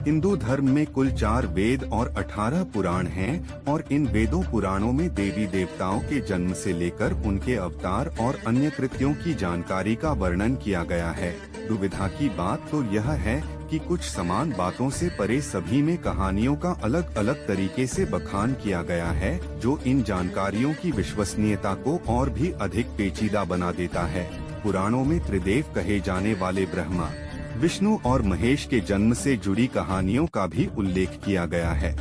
हिंदू धर्म में कुल 4 वेद और 18 पुराण हैं और इन वेदों पुराणों में देवी देवताओं के जन्म से लेकर उनके अवतार और अन्य कृत्यों की जानकारी का वर्णन किया गया है। दुविधा की बात तो यह है कि कुछ समान बातों से परे सभी में कहानियों का अलग अलग तरीके से बखान किया गया है, जो इन जानकारियों की विश्वसनीयता को और भी अधिक पेचीदा बना देता है। पुराणों में त्रिदेव कहे जाने वाले ब्रह्मा, विष्णु और महेश के जन्म से जुड़ी कहानियों का भी उल्लेख किया गया है।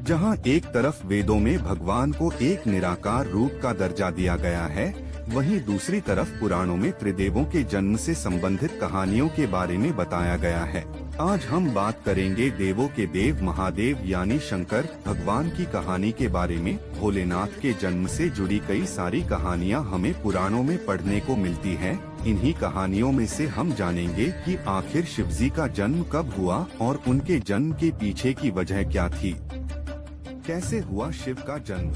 जहां एक तरफ वेदों में भगवान को एक निराकार रूप का दर्जा दिया गया है, वहीं दूसरी तरफ पुराणों में त्रिदेवों के जन्म से संबंधित कहानियों के बारे में बताया गया है। आज हम बात करेंगे देवों के देव महादेव यानी शंकर भगवान की कहानी के बारे में। भोलेनाथ के जन्म से जुड़ी कई सारी कहानियां हमें पुराणों में पढ़ने को मिलती हैं। इन्हीं कहानियों में से हम जानेंगे कि आखिर शिवजी का जन्म कब हुआ और उनके जन्म के पीछे की वजह क्या थी। कैसे हुआ शिव का जन्म?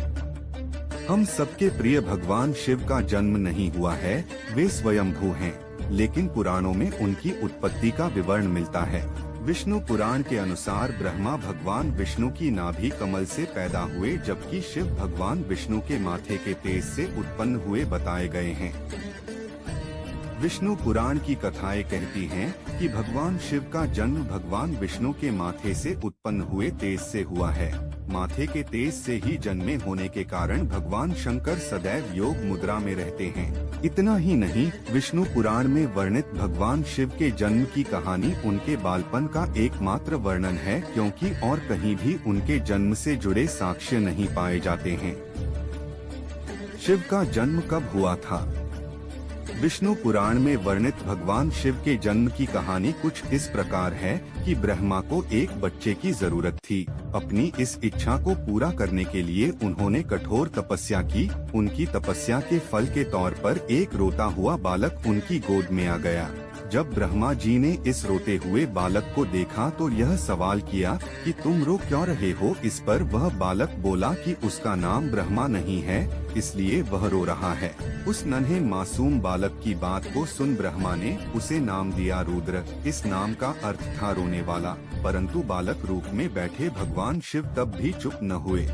हम सबके प्रिय भगवान शिव का जन्म नहीं हुआ है, वे स्वयंभू हैं, लेकिन पुराणों में उनकी उत्पत्ति का विवरण मिलता है। विष्णु पुराण के अनुसार ब्रह्मा भगवान विष्णु की नाभि कमल से पैदा हुए, जबकि शिव भगवान विष्णु के माथे के तेज से उत्पन्न हुए बताए गए हैं। विष्णु पुराण की कथाएं कहती हैं कि भगवान शिव का जन्म भगवान विष्णु के माथे से उत्पन्न हुए तेज से हुआ है। माथे के तेज से ही जन्मे होने के कारण भगवान शंकर सदैव योग मुद्रा में रहते हैं। इतना ही नहीं, विष्णु पुराण में वर्णित भगवान शिव के जन्म की कहानी उनके बालपन का एकमात्र वर्णन है, क्योंकि और कहीं भी उनके जन्म से जुड़े साक्ष्य नहीं पाए जाते हैं। शिव का जन्म कब हुआ था? विष्णु पुराण में वर्णित भगवान शिव के जन्म की कहानी कुछ इस प्रकार है कि ब्रह्मा को एक बच्चे की जरूरत थी। अपनी इस इच्छा को पूरा करने के लिए उन्होंने कठोर तपस्या की। उनकी तपस्या के फल के तौर पर एक रोता हुआ बालक उनकी गोद में आ गया। जब ब्रह्मा जी ने इस रोते हुए बालक को देखा तो यह सवाल किया कि तुम रो क्यों रहे हो। इस पर वह बालक बोला कि उसका नाम ब्रह्मा नहीं है, इसलिए वह रो रहा है। उस नन्हे मासूम बालक की बात को सुन ब्रह्मा ने उसे नाम दिया रुद्र। इस नाम का अर्थ था रोने वाला। परंतु बालक रूप में बैठे भगवान शिव तब भी चुप न हुए।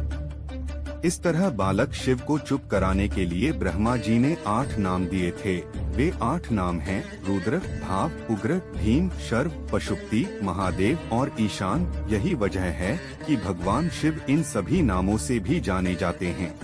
इस तरह बालक शिव को चुप कराने के लिए ब्रह्मा जी ने 8 नाम दिए थे। वे 8 नाम हैं रुद्र, भाव, उग्र, भीम, शर्व, पशुपति, महादेव और ईशान। यही वजह है कि भगवान शिव इन सभी नामों से भी जाने जाते हैं।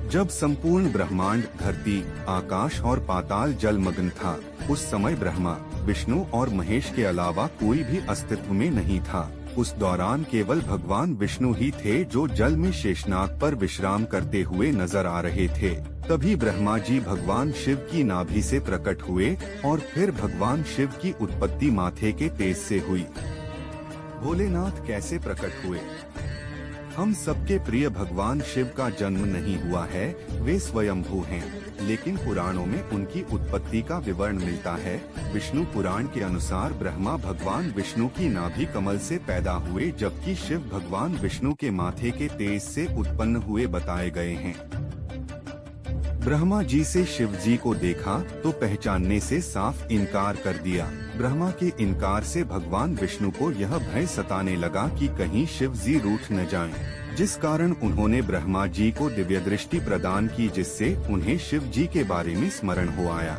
जब संपूर्ण ब्रह्मांड, धरती, आकाश और पाताल जलमग्न था, उस समय ब्रह्मा, विष्णु और महेश के अलावा कोई भी अस्तित्व में नहीं था। उस दौरान केवल भगवान विष्णु ही थे जो जल में शेषनाग पर विश्राम करते हुए नजर आ रहे थे। तभी ब्रह्मा जी भगवान शिव की नाभि से प्रकट हुए और फिर भगवान शिव की उत्पत्ति माथे के तेज से हुई। भोलेनाथ कैसे प्रकट हुए? हम सबके प्रिय भगवान शिव का जन्म नहीं हुआ है, वे स्वयंभू हैं, लेकिन पुराणों में उनकी उत्पत्ति का विवरण मिलता है। विष्णु पुराण के अनुसार ब्रह्मा भगवान विष्णु की नाभि कमल से पैदा हुए, जबकि शिव भगवान विष्णु के माथे के तेज से उत्पन्न हुए बताए गए हैं। ब्रह्मा जी से शिव जी को देखा तो पहचानने से साफ इनकार कर दिया। ब्रह्मा के इनकार से भगवान विष्णु को यह भय सताने लगा कि कहीं शिव जी रूठ न जाएं, जिस कारण उन्होंने ब्रह्मा जी को दिव्य दृष्टि प्रदान की, जिससे उन्हें शिव जी के बारे में स्मरण हो आया।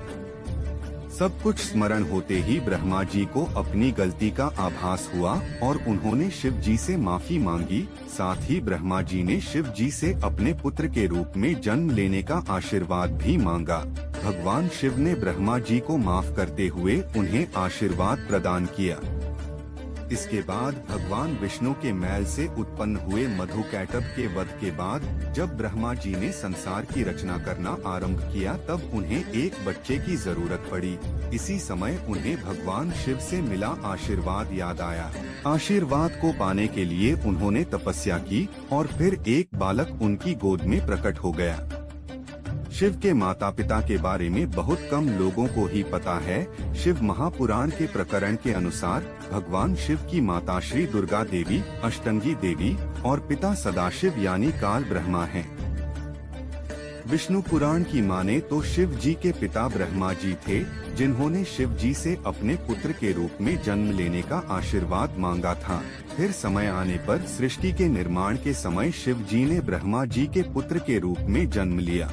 सब कुछ स्मरण होते ही ब्रह्मा जी को अपनी गलती का आभास हुआ और उन्होंने शिव जी से माफी मांगी। साथ ही ब्रह्मा जी ने शिव जी से अपने पुत्र के रूप में जन्म लेने का आशीर्वाद भी मांगा। भगवान शिव ने ब्रह्मा जी को माफ करते हुए उन्हें आशीर्वाद प्रदान किया। इसके बाद भगवान विष्णु के मैल से उत्पन्न हुए मधुकैटभ के वध के बाद जब ब्रह्मा जी ने संसार की रचना करना आरंभ किया, तब उन्हें एक बच्चे की जरूरत पड़ी। इसी समय उन्हें भगवान शिव से मिला आशीर्वाद याद आया। आशीर्वाद को पाने के लिए उन्होंने तपस्या की और फिर एक बालक उनकी गोद में प्रकट हो गया। शिव के माता पिता के बारे में बहुत कम लोगों को ही पता है। शिव महापुराण के प्रकरण के अनुसार भगवान शिव की माता श्री दुर्गा देवी, अष्टंगी देवी और पिता सदाशिव यानी काल ब्रह्मा हैं। विष्णु पुराण की माने तो शिव जी के पिता ब्रह्मा जी थे, जिन्होंने शिव जी से अपने पुत्र के रूप में जन्म लेने का आशीर्वाद मांगा था। फिर समय आने पर सृष्टि के निर्माण के समय शिव जी ने ब्रह्मा जी के पुत्र के रूप में जन्म लिया।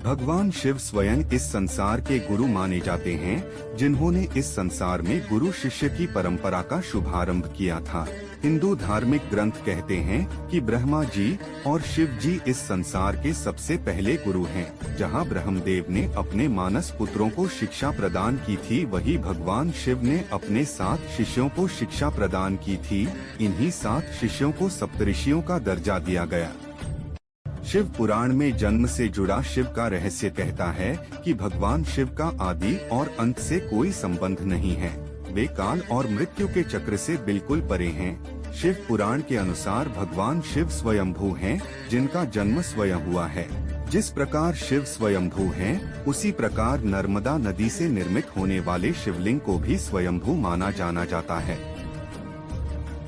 भगवान शिव स्वयं इस संसार के गुरु माने जाते हैं, जिन्होंने इस संसार में गुरु शिष्य की परंपरा का शुभारंभ किया था। हिंदू धार्मिक ग्रंथ कहते हैं कि ब्रह्मा जी और शिव जी इस संसार के सबसे पहले गुरु हैं। जहां ब्रह्मदेव ने अपने मानस पुत्रों को शिक्षा प्रदान की थी, वही भगवान शिव ने अपने 7 शिष्यों को शिक्षा प्रदान की थी। इन्हीं 7 शिष्यों को सप्तऋषियों का दर्जा दिया गया। शिव पुराण में जन्म से जुड़ा शिव का रहस्य कहता है कि भगवान शिव का आदि और अंत से कोई संबंध नहीं है। वे काल और मृत्यु के चक्र से बिल्कुल परे हैं। शिव पुराण के अनुसार भगवान शिव स्वयंभू हैं, जिनका जन्म स्वयं हुआ है। जिस प्रकार शिव स्वयंभू हैं, उसी प्रकार नर्मदा नदी से निर्मित होने वाले शिवलिंग को भी स्वयंभू माना जाना जाता है।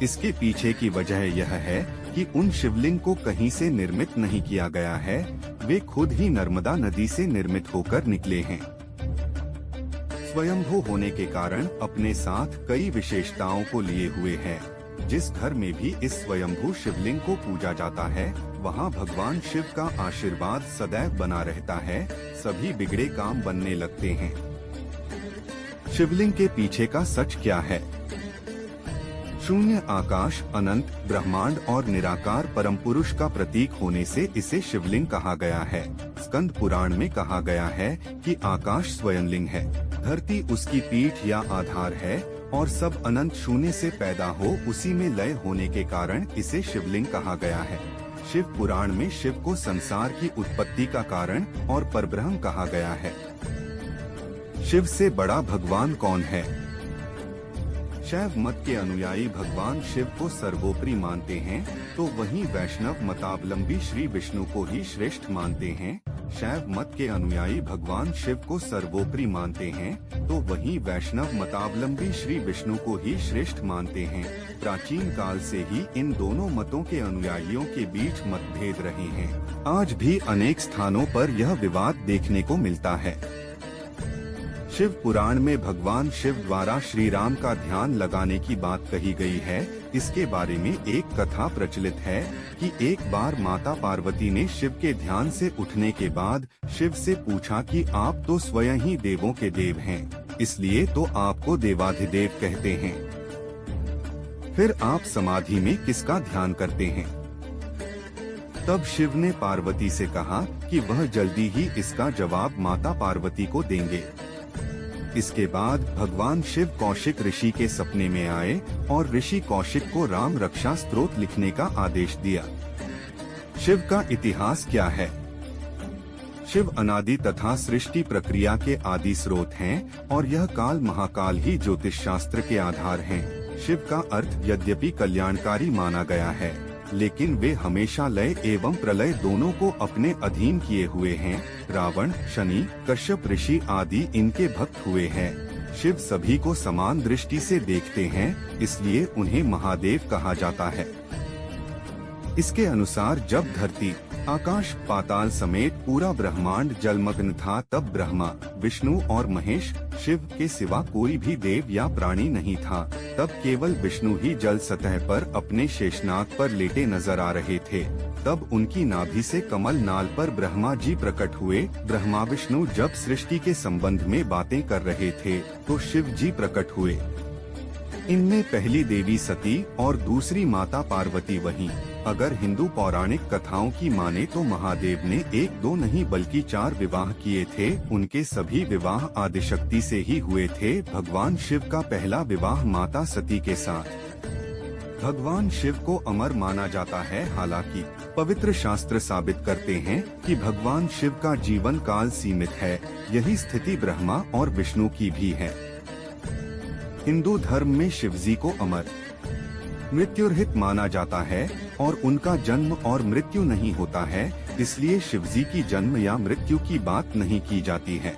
इसके पीछे की वजह यह है कि उन शिवलिंग को कहीं से निर्मित नहीं किया गया है, वे खुद ही नर्मदा नदी से निर्मित होकर निकले हैं। स्वयंभू होने के कारण अपने साथ कई विशेषताओं को लिए हुए हैं। जिस घर में भी इस स्वयंभू शिवलिंग को पूजा जाता है, वहां भगवान शिव का आशीर्वाद सदैव बना रहता है। सभी बिगड़े काम बनने लगते हैं। शिवलिंग के पीछे का सच क्या है? शून्य आकाश, अनंत ब्रह्मांड और निराकार परम पुरुष का प्रतीक होने से इसे शिवलिंग कहा गया है। स्कंद पुराण में कहा गया है कि आकाश स्वयंलिंग है, धरती उसकी पीठ या आधार है और सब अनंत शून्य से पैदा हो उसी में लय होने के कारण इसे शिवलिंग कहा गया है। शिव पुराण में शिव को संसार की उत्पत्ति का कारण और परब्रह्म कहा गया है। शिव से बड़ा भगवान कौन है? शैव मत के अनुयायी भगवान शिव को सर्वोपरि मानते हैं, तो वहीं वैष्णव मतावलंबी श्री विष्णु को ही श्रेष्ठ मानते हैं। शैव मत के अनुयायी भगवान शिव को सर्वोपरि मानते हैं, तो वहीं वैष्णव मतावलंबी श्री विष्णु को ही श्रेष्ठ मानते हैं। प्राचीन काल से ही इन दोनों मतों के अनुयायियों के बीच मतभेद रहे हैं। आज भी अनेक स्थानों पर यह विवाद देखने को मिलता है। शिव पुराण में भगवान शिव द्वारा श्री राम का ध्यान लगाने की बात कही गई है। इसके बारे में एक कथा प्रचलित है कि एक बार माता पार्वती ने शिव के ध्यान से उठने के बाद शिव से पूछा कि आप तो स्वयं ही देवों के देव हैं, इसलिए तो आपको देवाधिदेव कहते हैं। फिर आप समाधि में किसका ध्यान करते हैं? तब शिव ने पार्वती से कहा कि वह जल्दी ही इसका जवाब माता पार्वती को देंगे। इसके बाद भगवान शिव कौशिक ऋषि के सपने में आए और ऋषि कौशिक को राम रक्षा स्तोत्र लिखने का आदेश दिया। शिव का इतिहास क्या है? शिव अनादि तथा सृष्टि प्रक्रिया के आदि स्रोत हैं और यह काल महाकाल ही ज्योतिष शास्त्र के आधार हैं। शिव का अर्थ यद्यपि कल्याणकारी माना गया है, लेकिन वे हमेशा लय एवं प्रलय दोनों को अपने अधीन किए हुए हैं। रावण, शनि, कश्यप ऋषि आदि इनके भक्त हुए हैं। शिव सभी को समान दृष्टि से देखते हैं, इसलिए उन्हें महादेव कहा जाता है। इसके अनुसार जब धरती, आकाश, पाताल समेत पूरा ब्रह्मांड जलमग्न था, तब ब्रह्मा, विष्णु और महेश, शिव के सिवा कोई भी देव या प्राणी नहीं था। तब केवल विष्णु ही जल सतह पर अपने शेषनाग पर लेटे नजर आ रहे थे। तब उनकी नाभि से कमल नाल पर ब्रह्मा जी प्रकट हुए। ब्रह्मा विष्णु जब सृष्टि के संबंध में बातें कर रहे थे, तो शिव जी प्रकट हुए। इनमें पहली देवी सती और दूसरी माता पार्वती वहीं। अगर हिंदू पौराणिक कथाओं की माने तो महादेव ने 1-2 नहीं बल्कि 4 विवाह किए थे। उनके सभी विवाह आदिशक्ति से ही हुए थे। भगवान शिव का पहला विवाह माता सती के साथ। भगवान शिव को अमर माना जाता है, हालांकि पवित्र शास्त्र साबित करते हैं कि भगवान शिव का जीवन काल सीमित है। यही स्थिति ब्रह्मा और विष्णु की भी है। हिंदू धर्म में शिवजी को अमर, मृत्युरहित माना जाता है और उनका जन्म और मृत्यु नहीं होता है, इसलिए शिवजी की जन्म या मृत्यु की बात नहीं की जाती है।